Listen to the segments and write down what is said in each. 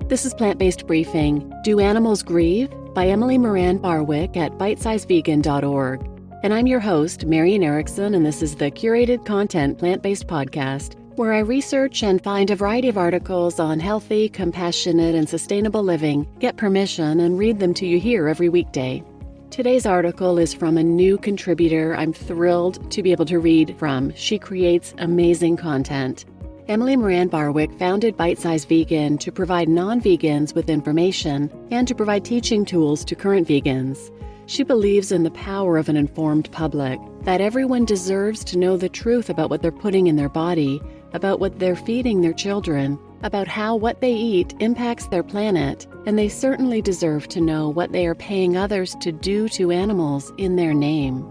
This is Plant-Based Briefing, Do Animals Grieve? By Emily Moran Barwick at bitesizevegan.org. And I'm your host, Marian Erickson, and this is the curated content plant-based podcast, where I research and find a variety of articles on healthy, compassionate, and sustainable living, get permission, and read them to you here every weekday. Today's article is from a new contributor I'm thrilled to be able to read from. She creates amazing content. Emily Moran Barwick founded Bite Size Vegan to provide non-vegans with information and to provide teaching tools to current vegans. She believes in the power of an informed public, that everyone deserves to know the truth about what they're putting in their body, about what they're feeding their children, about how what they eat impacts their planet, and they certainly deserve to know what they are paying others to do to animals in their name.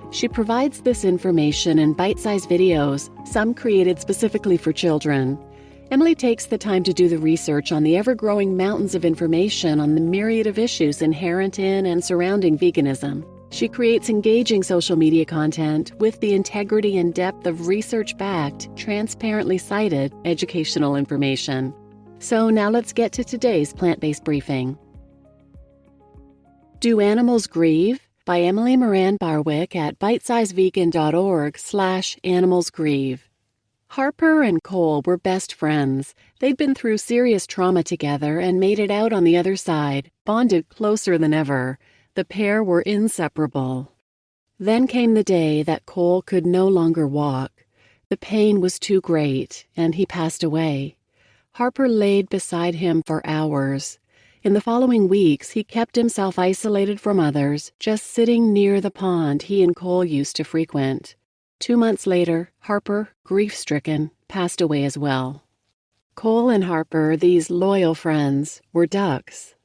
She provides this information in bite-sized videos, some created specifically for children. Emily takes the time to do the research on the ever-growing mountains of information on the myriad of issues inherent in and surrounding veganism. She creates engaging social media content with the integrity and depth of research-backed, transparently cited educational information. So now let's get to today's plant-based briefing. Do Animals Grieve? By Emily Moran Barwick at bitesizevegan.org/animalsgrief. Harper and Cole were best friends. They'd been through serious trauma together and made it out on the other side, bonded closer than ever. The pair were inseparable. Then came the day that Cole could no longer walk. The pain was too great, and he passed away. Harper laid beside him for hours. In the following weeks, he kept himself isolated from others, just sitting near the pond he and Cole used to frequent. 2 months later, Harper, grief-stricken, passed away as well. Cole and Harper, these loyal friends, were ducks.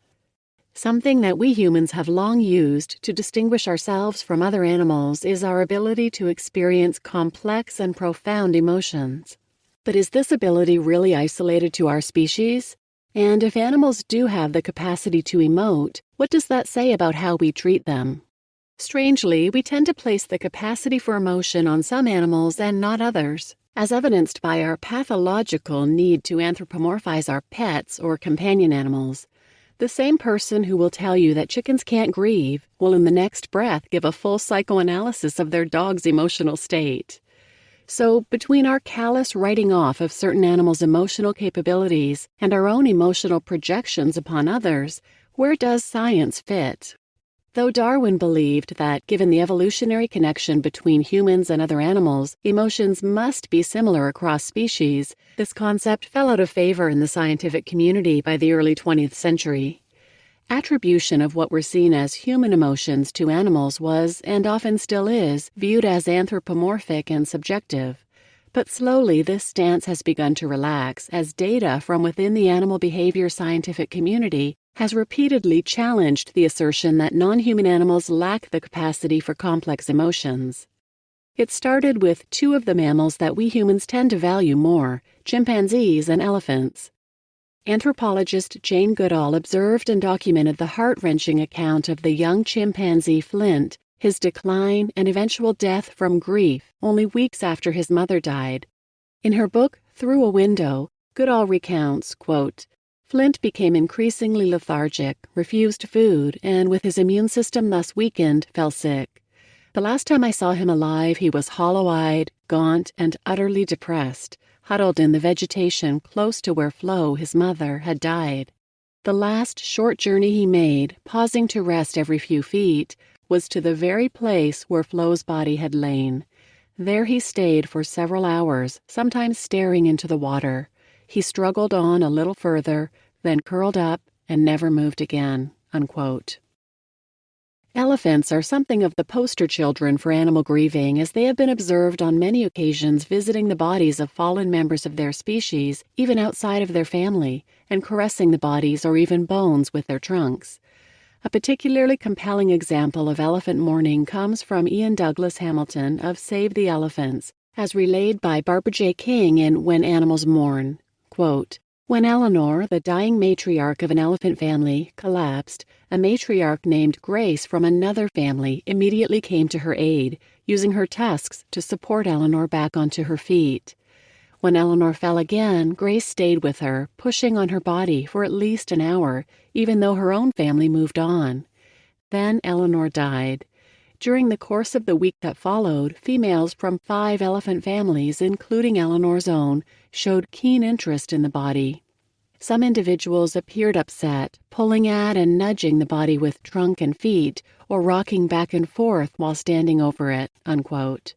Something that we humans have long used to distinguish ourselves from other animals is our ability to experience complex and profound emotions. But is this ability really isolated to our species? And if animals do have the capacity to emote, what does that say about how we treat them? Strangely, we tend to place the capacity for emotion on some animals and not others, as evidenced by our pathological need to anthropomorphize our pets or companion animals. The same person who will tell you that chickens can't grieve will in the next breath give a full psychoanalysis of their dog's emotional state. So, between our callous writing off of certain animals' emotional capabilities and our own emotional projections upon others, where does science fit? Though Darwin believed that, given the evolutionary connection between humans and other animals, emotions must be similar across species, this concept fell out of favor in the scientific community by the early 20th century. Attribution of what were seen as human emotions to animals was, and often still is, viewed as anthropomorphic and subjective. But slowly this stance has begun to relax as data from within the animal behavior scientific community has repeatedly challenged the assertion that non-human animals lack the capacity for complex emotions. It started with two of the mammals that we humans tend to value more, chimpanzees and elephants. Anthropologist Jane Goodall observed and documented the heart-wrenching account of the young chimpanzee Flint, his decline and eventual death from grief only weeks after his mother died. In her book, Through a Window, Goodall recounts, quote, Flint became increasingly lethargic, refused food, and with his immune system thus weakened, fell sick. The last time I saw him alive, he was hollow-eyed, gaunt, and utterly depressed, huddled in the vegetation close to where Flo, his mother, had died. The last short journey he made, pausing to rest every few feet, was to the very place where Flo's body had lain. There he stayed for several hours, sometimes staring into the water. He struggled on a little further, then curled up and never moved again, unquote. Elephants are something of the poster children for animal grieving, as they have been observed on many occasions visiting the bodies of fallen members of their species, even outside of their family, and caressing the bodies or even bones with their trunks. A particularly compelling example of elephant mourning comes from Ian Douglas Hamilton of Save the Elephants, as relayed by Barbara J. King in When Animals Mourn. Quote, When Eleanor, the dying matriarch of an elephant family, collapsed, a matriarch named Grace from another family immediately came to her aid, using her tusks to support Eleanor back onto her feet. When Eleanor fell again, Grace stayed with her, pushing on her body for at least an hour, even though her own family moved on. Then Eleanor died. During the course of the week that followed, females from 5 elephant families, including Eleanor's own, showed keen interest in the body. Some individuals appeared upset, pulling at and nudging the body with trunk and feet, or rocking back and forth while standing over it, unquote.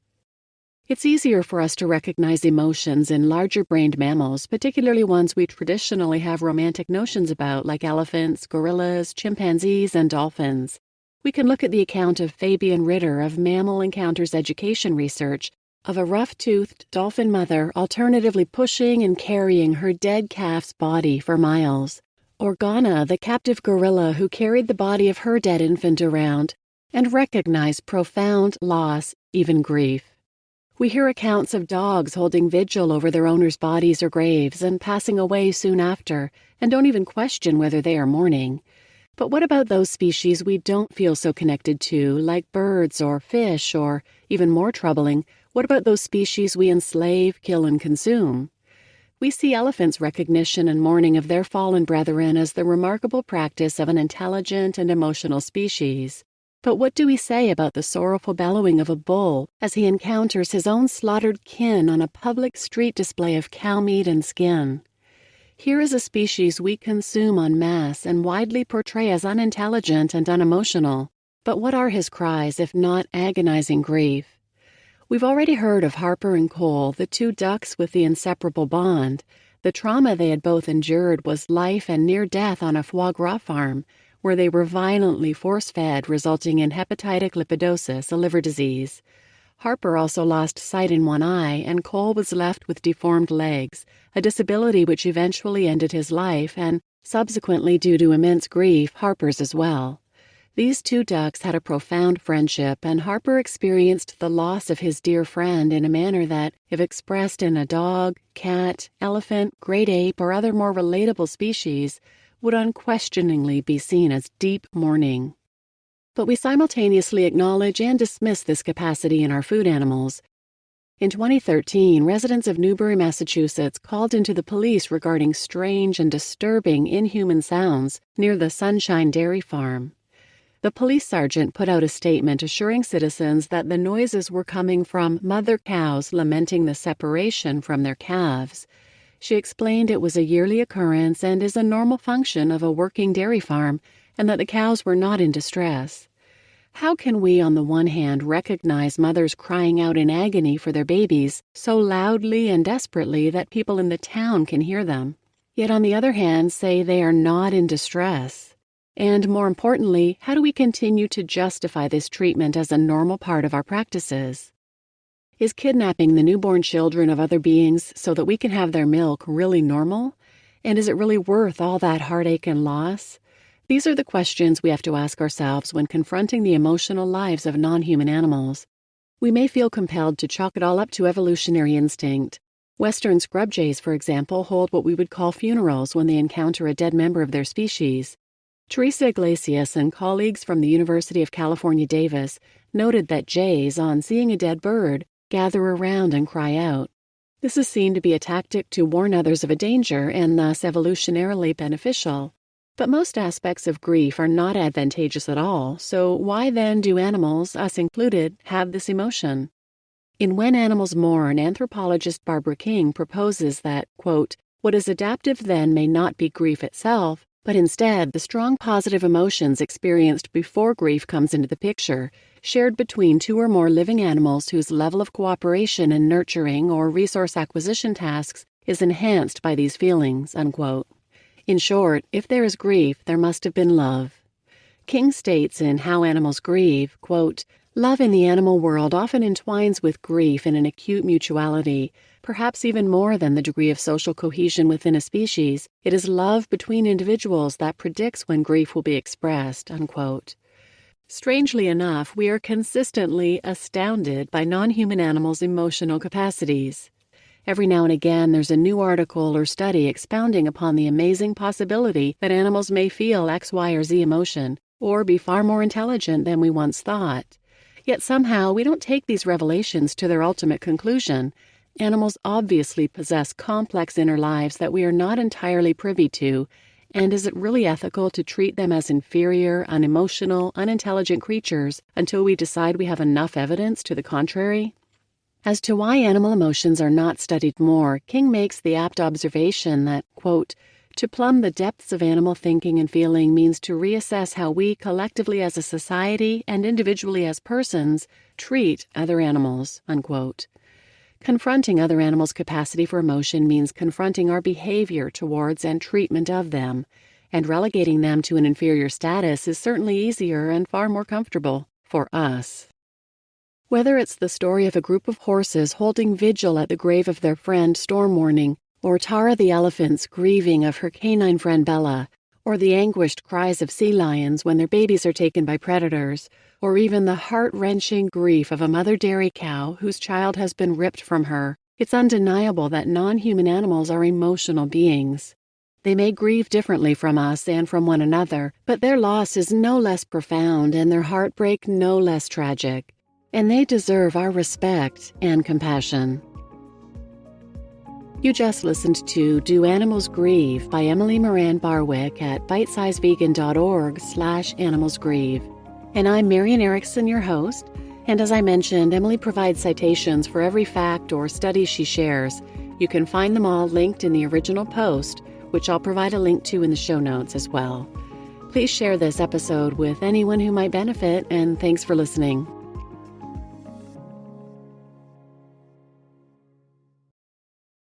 It's easier for us to recognize emotions in larger-brained mammals, particularly ones we traditionally have romantic notions about, like elephants, gorillas, chimpanzees, and dolphins. We can look at the account of Fabian Ritter of Mammal Encounters Education Research of a rough-toothed dolphin mother alternatively pushing and carrying her dead calf's body for miles, or Ghana, the captive gorilla who carried the body of her dead infant around, and recognized profound loss, even grief. We hear accounts of dogs holding vigil over their owners' bodies or graves and passing away soon after, and don't even question whether they are mourning. But what about those species we don't feel so connected to, like birds or fish, or, even more troubling, what about those species we enslave, kill, and consume? We see elephants' recognition and mourning of their fallen brethren as the remarkable practice of an intelligent and emotional species. But what do we say about the sorrowful bellowing of a bull as he encounters his own slaughtered kin on a public street display of cow meat and skin? Here is a species we consume en masse and widely portray as unintelligent and unemotional. But what are his cries if not agonizing grief? We've already heard of Harper and Cole, the 2 ducks with the inseparable bond. The trauma they had both endured was life and near death on a foie gras farm, where they were violently force-fed, resulting in hepatitic lipidosis, a liver disease. Harper also lost sight in one eye, and Cole was left with deformed legs, a disability which eventually ended his life, and, subsequently due to immense grief, Harper's as well. These 2 ducks had a profound friendship, and Harper experienced the loss of his dear friend in a manner that, if expressed in a dog, cat, elephant, great ape, or other more relatable species, would unquestioningly be seen as deep mourning. But we simultaneously acknowledge and dismiss this capacity in our food animals. In 2013, residents of Newbury, Massachusetts called into the police regarding strange and disturbing inhuman sounds near the Sunshine Dairy Farm. The police sergeant put out a statement assuring citizens that the noises were coming from mother cows lamenting the separation from their calves. She explained it was a yearly occurrence and is a normal function of a working dairy farm, and that the cows were not in distress. How can we, on the one hand, recognize mothers crying out in agony for their babies so loudly and desperately that people in the town can hear them, yet on the other hand say they are not in distress? And more importantly, how do we continue to justify this treatment as a normal part of our practices? Is kidnapping the newborn children of other beings so that we can have their milk really normal? And is it really worth all that heartache and loss? These are the questions we have to ask ourselves when confronting the emotional lives of non-human animals. We may feel compelled to chalk it all up to evolutionary instinct. Western scrub jays, for example, hold what we would call funerals when they encounter a dead member of their species. Teresa Iglesias and colleagues from the University of California, Davis, noted that jays, on seeing a dead bird, gather around and cry out. This is seen to be a tactic to warn others of a danger and thus evolutionarily beneficial. But most aspects of grief are not advantageous at all, so why then do animals, us included, have this emotion? In When Animals Mourn, anthropologist Barbara King proposes that, quote, what is adaptive then may not be grief itself, but instead the strong positive emotions experienced before grief comes into the picture, shared between 2 or more living animals whose level of cooperation in nurturing or resource acquisition tasks is enhanced by these feelings, unquote. In short, if there is grief, there must have been love. King states in How Animals Grieve, quote, love in the animal world often entwines with grief in an acute mutuality, perhaps even more than the degree of social cohesion within a species. It is love between individuals that predicts when grief will be expressed, unquote. Strangely enough, we are consistently astounded by non-human animals' emotional capacities. Every now and again, there's a new article or study expounding upon the amazing possibility that animals may feel X, Y, or Z emotion, or be far more intelligent than we once thought. Yet somehow we don't take these revelations to their ultimate conclusion. Animals obviously possess complex inner lives that we are not entirely privy to, and is it really ethical to treat them as inferior, unemotional, unintelligent creatures until we decide we have enough evidence to the contrary? As to why animal emotions are not studied more, King makes the apt observation that, quote, to plumb the depths of animal thinking and feeling means to reassess how we, collectively as a society and individually as persons, treat other animals, unquote. Confronting other animals' capacity for emotion means confronting our behavior towards and treatment of them, and relegating them to an inferior status is certainly easier and far more comfortable for us. Whether it's the story of a group of horses holding vigil at the grave of their friend storm warning, or Tara the elephant's grieving of her canine friend Bella, or the anguished cries of sea lions when their babies are taken by predators, or even the heart-wrenching grief of a mother dairy cow whose child has been ripped from her, it's undeniable that non-human animals are emotional beings. They may grieve differently from us and from one another, but their loss is no less profound and their heartbreak no less tragic, and they deserve our respect and compassion. You just listened to Do Animals Grieve by Emily Moran Barwick at bitesizevegan.org/animalsgrieve. And I'm Marian Erickson, your host. And as I mentioned, Emily provides citations for every fact or study she shares. You can find them all linked in the original post, which I'll provide a link to in the show notes as well. Please share this episode with anyone who might benefit, and thanks for listening.